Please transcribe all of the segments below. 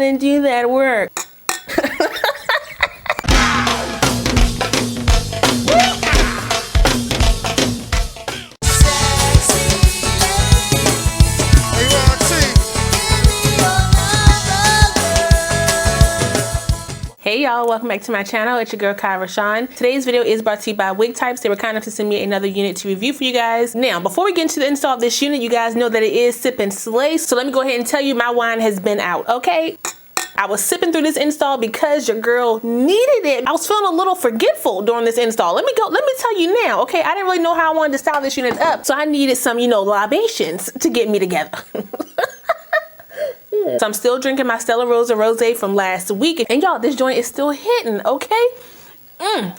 on and do that work. Hey y'all, welcome back to my channel. It's your girl Kie RaShon. Today's video is brought to you by WigTypes. They were kind enough to send me another unit to review for you guys. Now, before we get into the install of this unit, you guys know that it is sip and slay. So let me go ahead and tell you my wine has been out, okay? I was sipping through this install because your girl needed it. I was feeling a little forgetful during this install. Let me tell you now, okay? I didn't really know how I wanted to style this unit up. So I needed some, libations to get me together. So I'm still drinking my Stella Rosa Rosé from last week. And y'all, this joint is still hitting, okay?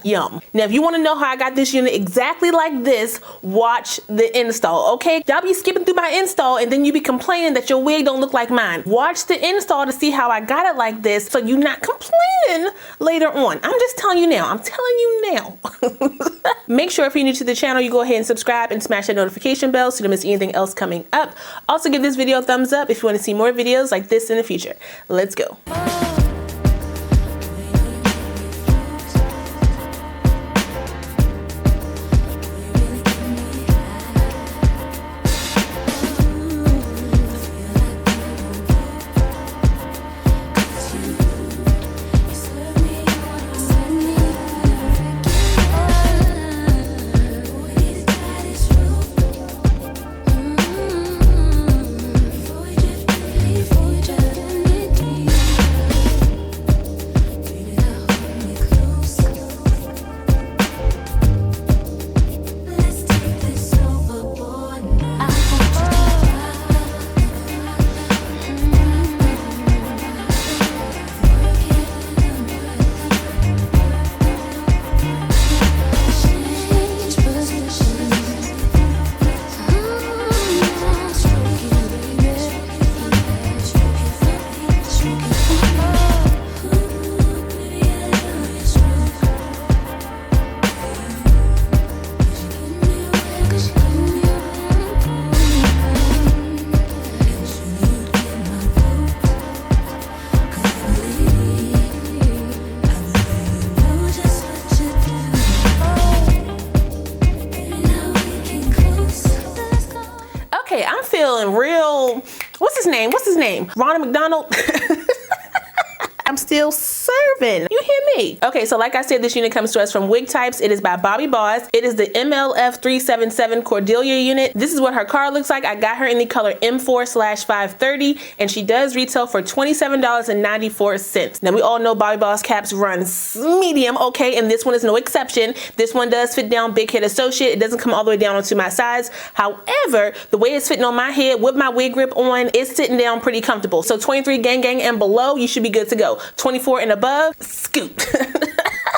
Yum. Now, if you want to know how I got this unit exactly like this, watch the install, okay? Y'all be skipping through my install and then you be complaining that your wig don't look like mine. Watch the install to see how I got it like this so you're not complaining later on. I'm just telling you now. I'm telling you now. Make sure if you're new to the channel, you go ahead and subscribe and smash that notification bell so you don't miss anything else coming up. Also, give this video a thumbs up if you want to see more videos like this in the future. Let's go. Okay, I'm feeling real, what's his name? Ronald McDonald? I'm still serving. You hear me? Okay, so like I said, this unit comes to us from WigTypes. It is by Bobbi Boss. It is the MLF377 Cordelia unit. This is what her card looks like. I got her in the color M4/530, and she does retail for $27.94. Now, we all know Bobbi Boss caps runs medium, okay, and this one is no exception. This one does fit down big head associate. It doesn't come all the way down onto my sides. However, the way it's fitting on my head with my wig grip on, it's sitting down pretty comfortable. So 23 gang and below, you should be good to go. 24 and above, scoot.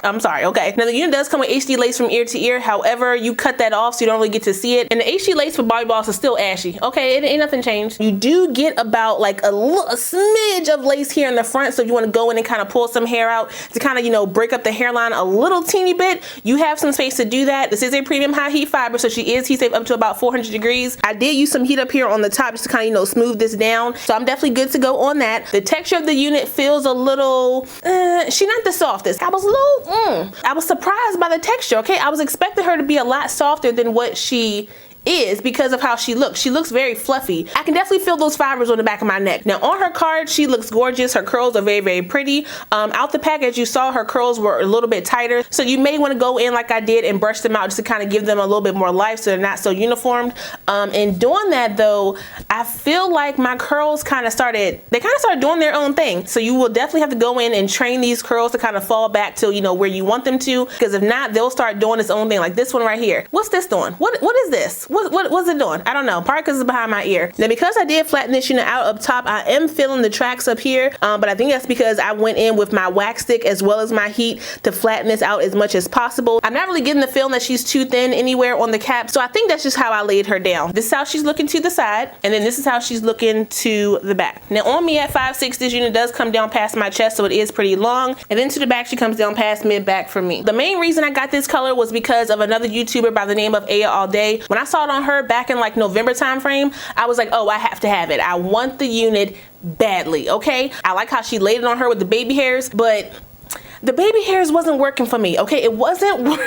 I'm sorry, okay. Now the unit does come with HD lace from ear to ear. However, you cut that off so you don't really get to see it. And the HD lace for Bobbi Boss is still ashy. Okay, it ain't nothing changed. You do get about like a smidge of lace here in the front. So if you want to go in and kind of pull some hair out to kind of, break up the hairline a little teeny bit, you have some space to do that. This is a premium high heat fiber, so she is heat safe up to about 400 degrees. I did use some heat up here on the top just to kind of, smooth this down. So I'm definitely good to go on that. The texture of the unit feels a little, she not the softest. I was a little, I was surprised by the texture, okay? I was expecting her to be a lot softer than what she is because of how she looks. She looks very fluffy. I can definitely feel those fibers on the back of my neck. Now on her card, she looks gorgeous. Her curls are very, very pretty. Out the pack, as you saw, her curls were a little bit tighter. So you may want to go in like I did and brush them out just to kind of give them a little bit more life so they're not so uniformed. In doing that though, I feel like my curls kind of started doing their own thing. So you will definitely have to go in and train these curls to kind of fall back to, where you want them to, because if not, they'll start doing its own thing. Like this one right here. What's this doing? What is this? What's it doing? I don't know. Probably because it's behind my ear. Now, because I did flatten this unit out up top, I am feeling the tracks up here, but I think that's because I went in with my wax stick as well as my heat to flatten this out as much as possible. I'm not really getting the feeling that she's too thin anywhere on the cap, so I think that's just how I laid her down. This is how she's looking to the side, and then this is how she's looking to the back. Now, on me at 5'6", this unit does come down past my chest, so it is pretty long, and then to the back, she comes down past mid-back for me. The main reason I got this color was because of another YouTuber by the name of Aya All Day. When I saw saw it on her back in like November time frame, I was like, oh, I have to have it. I want the unit badly, okay? I like how she laid it on her with the baby hairs, but the baby hairs wasn't working for me, okay? It wasn't working.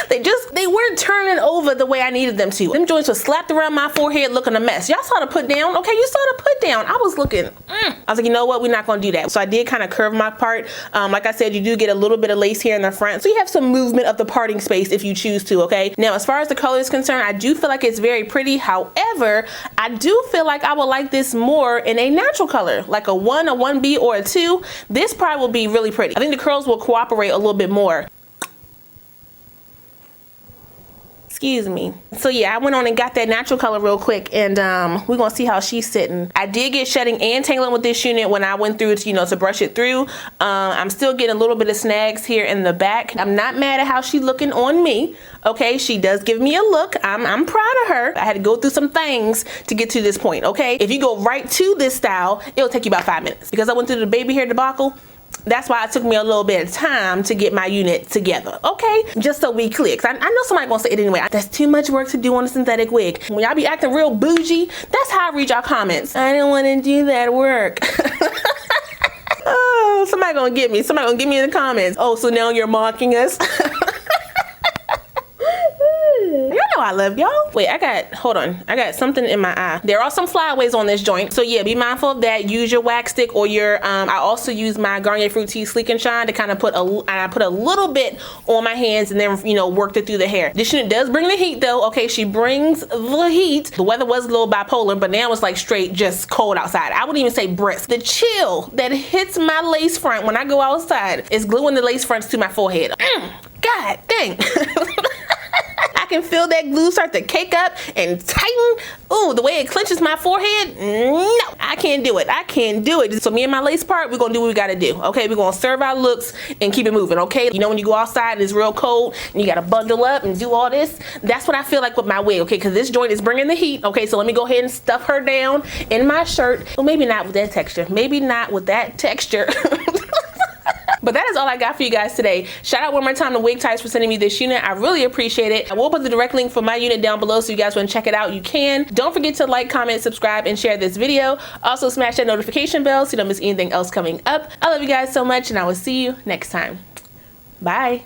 They weren't turning over the way I needed them to. Them joints were slapped around my forehead looking a mess. Y'all saw the put down, okay? You saw the put down. I was looking, I was like, you know what? We're not gonna do that. So I did kind of curve my part. Like I said, you do get a little bit of lace here in the front. So you have some movement of the parting space if you choose to, okay? Now, as far as the color is concerned, I do feel like it's very pretty. However, I do feel like I would like this more in a natural color, like a 1, a 1B, or a 2. This probably will be really pretty. I think the curls will cooperate a little bit more. Excuse me. So yeah, I went on and got that natural color real quick, and we're gonna see how she's sitting. I did get shedding and tangling with this unit when I went through to, you know, to brush it through. I'm still getting a little bit of snags here in the back. I'm not mad at how she's looking on me. Okay, she does give me a look. I'm proud of her. I had to go through some things to get to this point, okay? If you go right to this style, it'll take you about 5 minutes. Because I went through the baby hair debacle, that's why it took me a little bit of time to get my unit together, okay? Just so we clear, because I know somebody gonna say it anyway. That's too much work to do on a synthetic wig. When y'all be acting real bougie, that's how I read y'all comments. I don't want to do that work. Oh, somebody gonna get me. Somebody gonna get me in the comments. Oh, so now you're mocking us? Y'all know I love y'all. Wait, hold on. I got something in my eye. There are some flyaways on this joint. So yeah, be mindful of that. Use your wax stick or your, I also use my Garnier Fructis Sleek and Shine to kind of put a little bit on my hands and then, you know, worked it through the hair. This unit does bring the heat though. Okay, she brings the heat. The weather was a little bipolar, but now it's like straight just cold outside. I wouldn't even say brisk. The chill that hits my lace front when I go outside is gluing the lace fronts to my forehead. God dang. I can feel that glue start to cake up and tighten. Ooh, the way it clenches my forehead, no, I can't do it. I can't do it. So me and my lace part, we're gonna do what we gotta do, okay? We're gonna serve our looks and keep it moving, okay? You know when you go outside and it's real cold and you gotta bundle up and do all this? That's what I feel like with my wig, okay? Because this joint is bringing the heat, okay? So let me go ahead and stuff her down in my shirt. Well, maybe not with that texture. Maybe not with that texture. But that is all I got for you guys today. Shout out one more time to WigTypes for sending me this unit. I really appreciate it. I will put the direct link for my unit down below, so you guys want to check it out, you can. Don't forget to like, comment, subscribe, and share this video. Also smash that notification bell so you don't miss anything else coming up. I love you guys so much, and I will see you next time. Bye.